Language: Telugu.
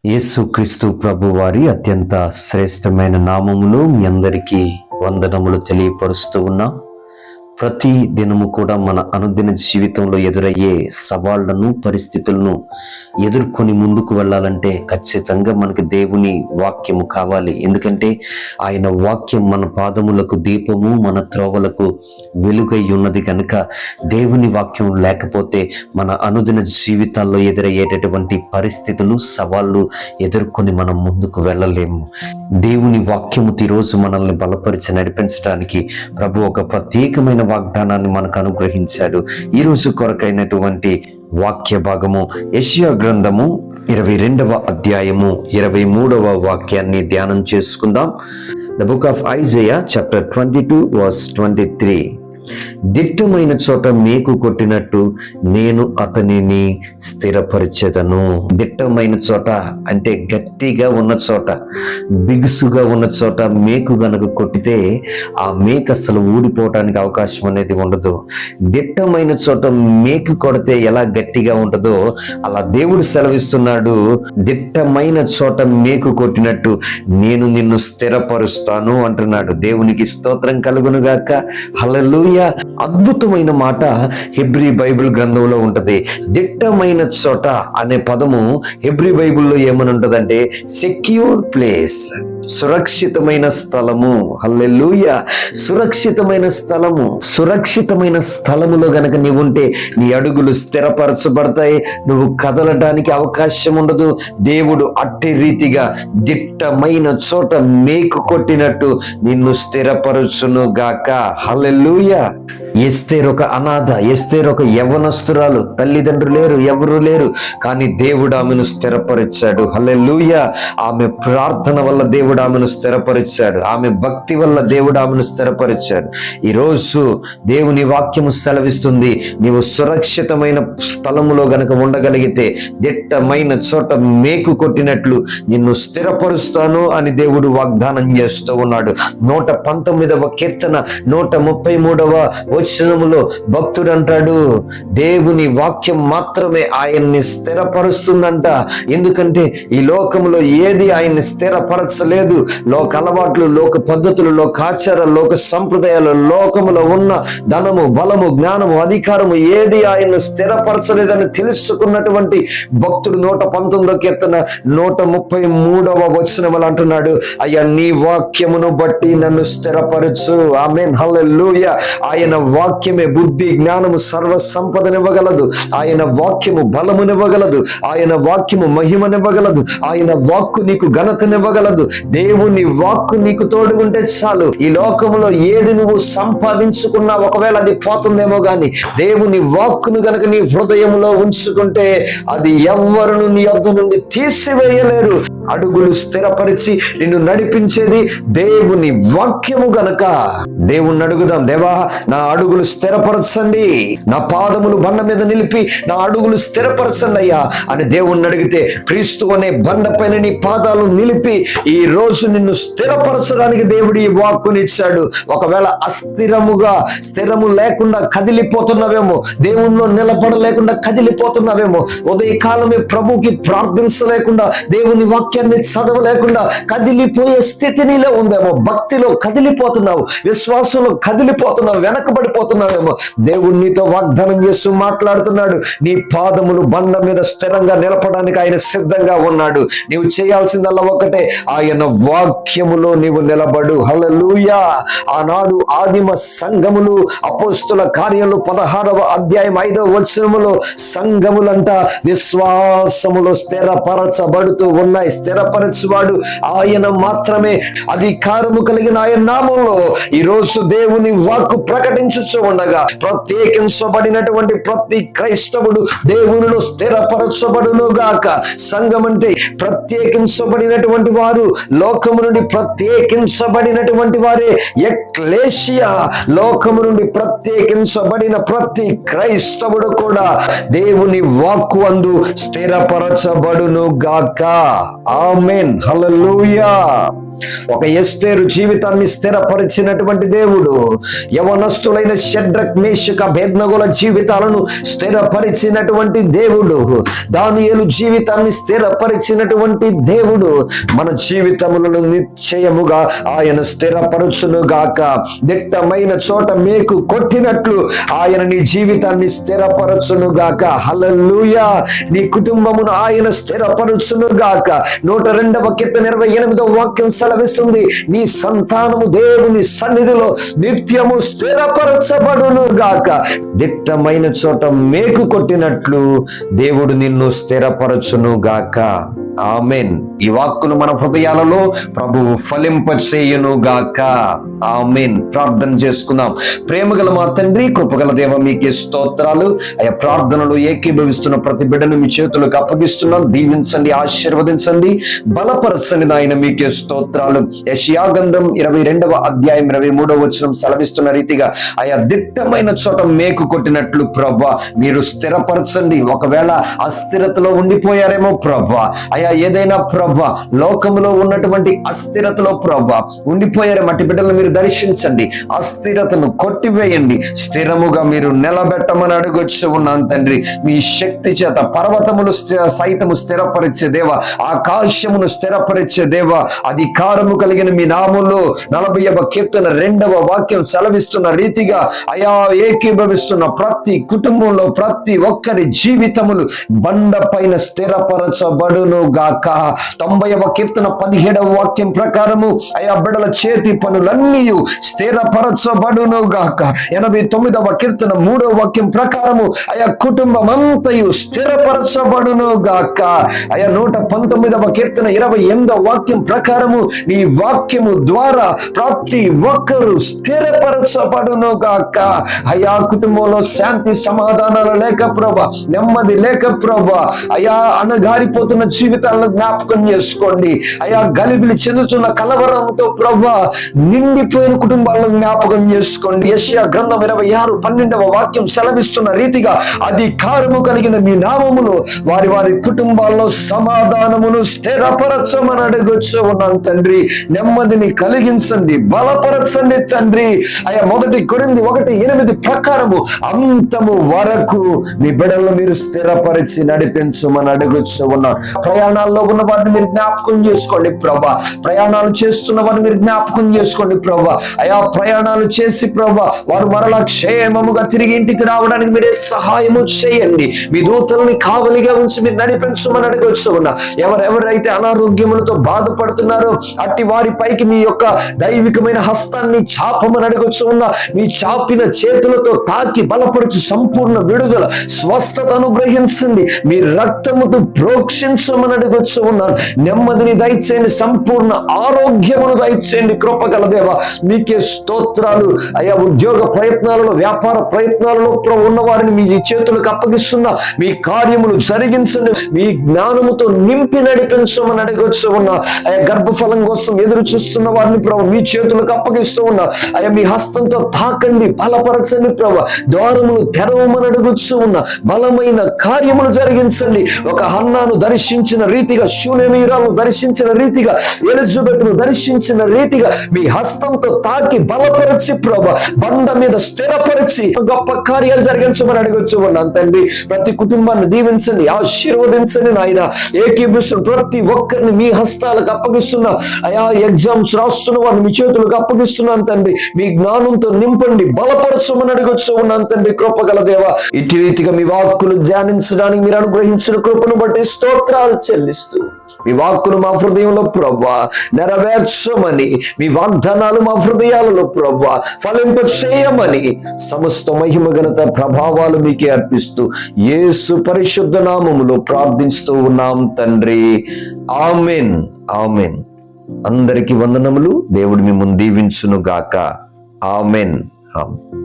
యేసుక్రీస్తు ప్రభు వారి అత్యంత శ్రేష్టమైన నామములో మీ అందరికీ వందనములు తెలియపరుస్తూ ఉన్నా. ప్రతి దినము కూడా మన అనుదిన జీవితంలో ఎదురయ్యే సవాళ్లను, పరిస్థితులను ఎదుర్కొని ముందుకు వెళ్ళాలంటే ఖచ్చితంగా మనకి దేవుని వాక్యము కావాలి. ఎందుకంటే ఆయన వాక్యం మన పాదములకు దీపము, మన త్రోవలకు వెలుగై ఉన్నది కనుక దేవుని వాక్యం లేకపోతే మన అనుదిన జీవితాల్లో ఎదురయ్యేటటువంటి పరిస్థితులు, సవాళ్ళు ఎదుర్కొని మనం ముందుకు వెళ్ళలేము. దేవుని వాక్యము ఈరోజు మనల్ని బలపరిచి నడిపించడానికి ప్రభు ఒక ప్రత్యేకమైన వాగ్దానాన్ని మనకు అనుగ్రహించాడు. ఈ రోజు కొరకైనటువంటి వాక్య భాగము యెషయా గ్రంథము 22వ అధ్యాయము 23వ వాక్యాన్ని ధ్యానం చేసుకుందాం. The book of Isaiah chapter 22 verse 23. దిట్టమైన చోట మేకు కొట్టినట్టు నేను అతనిని స్థిరపరిచెదను. దిట్టమైన చోట అంటే గట్టిగా ఉన్న చోట, బిగుసుగా ఉన్న చోట మేకు గనక కొట్టితే ఆ మేకు అసలు ఊడిపోవటానికి అవకాశం అనేది ఉండదు. దిట్టమైన చోట మేకు కొడితే ఎలా గట్టిగా ఉంటుందో అలా దేవుడు సెలవిస్తున్నాడు. దిట్టమైన చోట మేకు కొట్టినట్టు నేను నిన్ను స్థిరపరుస్తాను అంటున్నాడు. దేవునికి స్తోత్రం కలుగును గాక. హల్లెలూయా. అద్భుతమైన మాట హెబ్రీ బైబిల్ గ్రంథంలో ఉంటది. దిట్టమైన చోట అనే పదము హెబ్రీ బైబిల్లో ఏమని ఉంటదంటే సెక్యూర్ ప్లేస్, సురక్షితమైన స్థలము. హల్లెలూయా. సురక్షితమైన స్థలము. సురక్షితమైన స్థలములో గనక నీవు ఉంటే నీ అడుగులు స్థిరపరచబడతాయి, నువ్వు కదలడానికి అవకాశం ఉండదు. దేవుడు అట్టి రీతిగా దిట్టమైన చోట మేకు కొట్టినట్టు నిన్ను స్థిరపరచును గాక. హల్లెలూయా. ఎస్తేరు ఒక అనాథ, ఎస్తేరు ఒక యవ్వనస్తురాలు, తల్లిదండ్రులు లేరు, ఎవరు లేరు, కానీ దేవుడు ఆమెను స్థిరపరిచాడు. హల్లెలూయా. ఆమె ప్రార్థన వల్ల దేవుడు ఆమెను స్థిరపరిచాడు, ఆమె భక్తి వల్ల దేవుడు ఆమెను స్థిరపరిచాడు. ఈరోజు దేవుని వాక్యము సెలవిస్తుంది, నీవు సురక్షితమైన స్థలములో గనక ఉండగలిగితే దిట్టమైన చోట మేకు కొట్టినట్లు నిన్ను స్థిరపరుస్తాను అని దేవుడు వాగ్దానం చేస్తూ ఉన్నాడు. 119వ కీర్తన 133వ వచనములో భక్తుడు అంటాడు, దేవుని వాక్యం మాత్రమే ఆయన్ని స్థిరపరుస్తుందంట. ఎందుకంటే ఈ లోకములో ఏది ఆయన్ని స్థిరపరచలేదు. లోక అలవాట్లు, లోక పద్ధతులు, లోక ఆచారాలు, లోక సంప్రదాయాలు, లోకములో ఉన్న ధనము, బలము, జ్ఞానము, అధికారము ఏది ఆయన్ని స్థిరపరచలేదని తెలుసుకున్నటువంటి భక్తుడు 119వ కీర్తన 133వ వచనములు అంటున్నాడు, అయ్యా నీ వాక్యమును బట్టి నన్ను స్థిరపరచు. ఆమేన్. హల్లెలూయా. ఆయన వాక్యమే బుద్ధి, జ్ఞానము, సర్వ సంపదనివ్వగలదు. ఆయన వాక్యము బలమునివ్వగలదు. ఆయన వాక్యము మహిమనివ్వగలదు. ఆయన వాక్కు నీకు ఘనతనివ్వగలదు. దేవుని వాక్కు నీకు తోడుగుంటే చాలు. ఈ లోకములో ఏది నువ్వు సంపాదించుకున్నా ఒకవేళ అది పోతుందేమో గాని దేవుని వాక్కును గనక నీ హృదయంలో ఉంచుకుంటే అది ఎవ్వరును నీ యొద్ద నుండి తీసివేయలేరు. అడుగులు స్థిరపరిచి నిన్ను నడిపించేది దేవుని వాక్యము గనక దేవుణ్ణి అడుగుదాం, దేవా నా అడుగులు స్థిరపరచండి, నా పాదములు బండ మీద నిలిపి నా అడుగులు స్థిరపరచండి అయ్యా అని దేవుణ్ణి అడిగితే క్రీస్తు అనే బండ పైన నీ పాదాలు నిలిపి ఈ రోజు నిన్ను స్థిరపరచడానికి దేవుడు ఈ వాక్కునిచ్చాడు. ఒకవేళ అస్థిరముగా, స్థిరము లేకుండా కదిలిపోతున్నావేమో, దేవుణ్ణిలో నిలబడలేకుండా కదిలిపోతున్నావేమో, ఉదయకాలమే ప్రభుకి ప్రార్థించలేకుండా, దేవుని వాక్యాన్ని చదవలేకుండా కదిలిపోయే స్థితి నీలో ఉందేమో, భక్తిలో కదిలిపోతున్నావు, విశ్వాసంలో కదిలిపోతున్నావు, వెనకబడిపోతున్నావేమో. దేవుడు నీతో వాగ్దానం చేస్తూ మాట్లాడుతున్నాడు. నీ పాదములు బండ మీద స్థిరంగా నిలపడానికి ఆయన సిద్ధంగా ఉన్నాడు. నీవు చేయాల్సిందల్లా ఒకటే, ఆయన వాక్యములో నీవు నిలబడు. హల్లెలూయా. ఆనాడు ఆదిమ సంఘములు అపోస్తుల కార్యాలు 16వ అధ్యాయం 5వ వచనములో సంఘములంట విశ్వాసములో స్థిరపరచబడుతూ ఉన్నాయి. స్థిరపరచువాడు ఆయన మాత్రమే. అధికారము కలిగిన ఆయన నామంలో ఈరోజు దేవుని వాక్కు ప్రకటించుచూ ఉండగా ప్రత్యేకించబడినటువంటి ప్రతి క్రైస్తవుడు దేవునిలో స్థిరపరచబడును గాక. సంఘం అంటే ప్రత్యేకించబడినటువంటి వారు, లోకము నుండి ప్రత్యేకించబడినటువంటి వారే ఎక్లేషియా. లోకము నుండి ప్రత్యేకించబడిన ప్రతి క్రైస్తవుడు కూడా దేవుని వాక్కు అందు స్థిరపరచబడును గాక. ఆమేన్. హల్లెలూయా. ఒక ఎస్తేరు జీవితాన్ని స్థిరపరిచినటువంటి దేవుడు, యవనస్తులైన షడ్రక్ మేషక అబేద్నెగోల జీవితాలను స్థిరపరిచినటువంటి దేవుడు, దానియేలు జీవితాన్ని స్థిరపరిచినటువంటి దేవుడు మన జీవితములను నిశ్చయముగా ఆయన స్థిరపరచును గాక. దిట్టమైన చోట మేకు కొట్టినట్లు ఆయన నీ జీవితాన్ని స్థిరపరచును గాక. హల్లెలూయా. నీ కుటుంబమును ఆయన స్థిరపరచును గాక. 102వ కీర్తన 28వ వాక్యం సెలవిస్తుంది, నీ సంతానము దేవుని సన్నిధిలో నిత్యము స్థిరపరచబడును గాక. దిట్టమైన చోట మేకు కొట్టినట్లు దేవుడు నిన్ను స్థిరపరచును గాక. ఆమెన్. ఈ వాక్కులు మన హృదయాలలో ప్రభువు ఫలింపచేయును గాక. ఆమెన్. ప్రార్థన చేసుకుందాం. ప్రేమగల మా తండ్రి, కృపగల దేవ, మీకే స్తోత్రాలు. అయ్యా, ప్రార్థనలు ఏకీభవిస్తున్న ప్రతి బిడ్డను మీ చేతులకు అప్పగిస్తున్నాం. దీవించండి, ఆశీర్వదించండి, బలపరచండి నాయన. మీకే స్తోత్రాలు. యెషయా గ్రంథం 22వ అధ్యాయం 23వ వచనం సెలవిస్తున్న రీతిగా అయ్యా, దిట్టమైన చోట మేకు కొట్టినట్లు ప్రభా మీరు స్థిరపరచండి. ఒకవేళ అస్థిరతలో ఉండిపోయారేమో ప్రభా, అయ్యా ఏదైనా ప్రభా లోకములో ఉన్నటువంటి అస్థిరతలో ప్రభా ఉండిపోయారు మట్టి బిడ్డలను మీరు దర్శించండి, అస్థిరతను కొట్టివేయండి, స్థిరముగా మీరు నిలబెట్టమని అడుగొచ్చు ఉన్నాను తండ్రి. మీ శక్తి చేత పర్వతములు సైతము స్థిరపరిచే దేవ, ఆకాశమును స్థిరపరిచే దేవ, అధికారము కలిగిన మీ నామములో 40వ కీర్తన 2వ వాక్యం సెలవిస్తున్న రీతిగా అయా ఏకీభవిస్తున్న ప్రతి కుటుంబంలో ప్రతి ఒక్కరి జీవితములు బండ పైన స్థిరపరచబడును గాక. 90వ కీర్తన 17వ వాక్యం ప్రకారము అయా బిడ్డల చేతి పనులన్నీ స్థిరపరచబడును గాక. 89వ కీర్తన 3వ వాక్యం ప్రకారము అయా కుటుంబం అంతయు స్థిరపరచబడును గాక. అయా 119వ కీర్తన 28వ వాక్యం ప్రకారము నీ వాక్యము ద్వారా ప్రతి ఒక్కరు స్థిరపరచబడును గాక. అయా కుటుంబంలో శాంతి సమాధానాలు లేక ప్రభా, నెమ్మది లేక ప్రభా, అయా అణగారిపోతున్న జీవితాలను జ్ఞాపకం చేసుకోండి. అయా గలిబిలి చెందుతున్న కలవరంతో ప్రభా నిండిపోయిన కుటుంబాలను జ్ఞాపకం చేసుకోండి. యెషయా గ్రంథం 26:12వ వాక్యం సెలవిస్తున్న రీతిగా అధికారము కలిగిన మీ నామములో వారి వారి కుటుంబాల్లో సమాధానమును స్థిరపరచమని అడుగుచూ ఉన్నాను తండ్రి. నెమ్మదిని కలిగించండి, బలపరచండి తండ్రి. అయా 1 కొరింథీ 1:8 ప్రకారము అంతము వరకు మీ బిడ్డలను మీరు స్థిరపరిచి నడిపించమని అడుగుచూ ఉన్నారు. ప్రయాణాల్లో ఉన్న వారిని మీరు జ్ఞాపకం చేసుకోండి ప్రభా, ప్రయాణాలు చేస్తున్న వారిని మీరు జ్ఞాపకం చేసుకోండి ప్రభా. అయా ప్రయాణాలు చేసి ప్రభా వారు మరలా క్షేమముగా తిరిగి ఇంటికి రావడానికి మీరే సహాయము చేయండి. మీ దూతల్ని కావలిగా ఉంచి మీరు నడిపించమని అడగొచ్చు ఉన్నా. ఎవరెవరైతే అనారోగ్యములతో బాధపడుతున్నారో అట్టి వారి పైకి మీ యొక్క దైవికమైన హస్తాన్ని చాపమని అడగొచ్చు ఉన్నా. మీ చాపిన చేతులతో తాకి బలపరచు సంపూర్ణ విడుదల స్వస్థత అనుగ్రహించండి. మీ రక్తముతో ప్రోక్షించమని అడగొచ్చు ఉన్నాను. నెమ్మదిని దయచేయండి, సంపూర్ణ ఆరోగ్యమును దయచేయండి కృపగల దేవ. మీకే స్తోత్రాలు. అయ్యా ఉద్యోగ ప్రయత్నాలలో వ్యాపార ప్రయత్నాలలో ఉన్న వారిని మీ చేతులకు అప్పగిస్తున్నా. మీ కార్యములు జరిగించండి, మీ జ్ఞానముతో నింపి నడిపించమని అడగొచ్చు ఉన్నా. అయ్యా గర్భఫలం కోసం ఎదురు చూస్తున్న వారిని ప్రభు మీ చేతులకు అప్పగిస్తూ ఉన్నా. అయ్యా మీ హస్తంతో తాకండి, బలపరచండి ప్రభు. ద్వారములు తెరవమని అడగొచ్చు ఉన్నా. బలమైన కార్యములు జరిగించండి. ఒక హన్నాను దర్శించిన రీతిగా, శూనేమీరాను దర్శించిన రీతిగా, ఎలిజబెత్ను దర్శించిన రీతిగా మీ హస్తంతో తాకి బలపరిచి ప్రభు బండ మీద స్థిరపరిచి గొప్ప కార్యాలు జరిగించమని అడగొచ్చు ఉన్నాను తండ్రి. ప్రతి కుటుంబాన్ని దీవించండి, ఆశీర్వదించండి నాయన. ఏకీభవిస్తున్న ప్రతి ఒక్కరిని మీ హస్తాలకు అప్పగిస్తున్నా. అయా ఎగ్జామ్స్ రాస్తున్న వారిని మీ చేతులకు అప్పగిస్తున్నాను తండ్రి. మీ జ్ఞానంతో నింపండి, బలపరచమని అడగొచ్చు ఉన్నాను తండ్రి కృపగల దేవ. ఇటు రీతిగా మీ వాక్కులు ధ్యానించడానికి మీరు అనుగ్రహించిన కృపను బట్టి స్తోత్రాలు చెల్లిస్తూ మీ వాక్కును మా హృదయంలో ప్రభువా నెరవేర్చమని, మీ వాగ్దానాలు మా హృదయాలలో ప్రభువా ఫలింప చేయమని సమస్త మహిమ ఘనత ప్రభావాలు మీకే అర్పిస్తూ యేసు పరిశుద్ధ నామములో ప్రార్థిస్తూ ఉన్నాం తండ్రి. Amen, amen. అందరికీ వందనములు. దేవుడు మిమ్మల్ని దీవించును గాక. Amen, amen.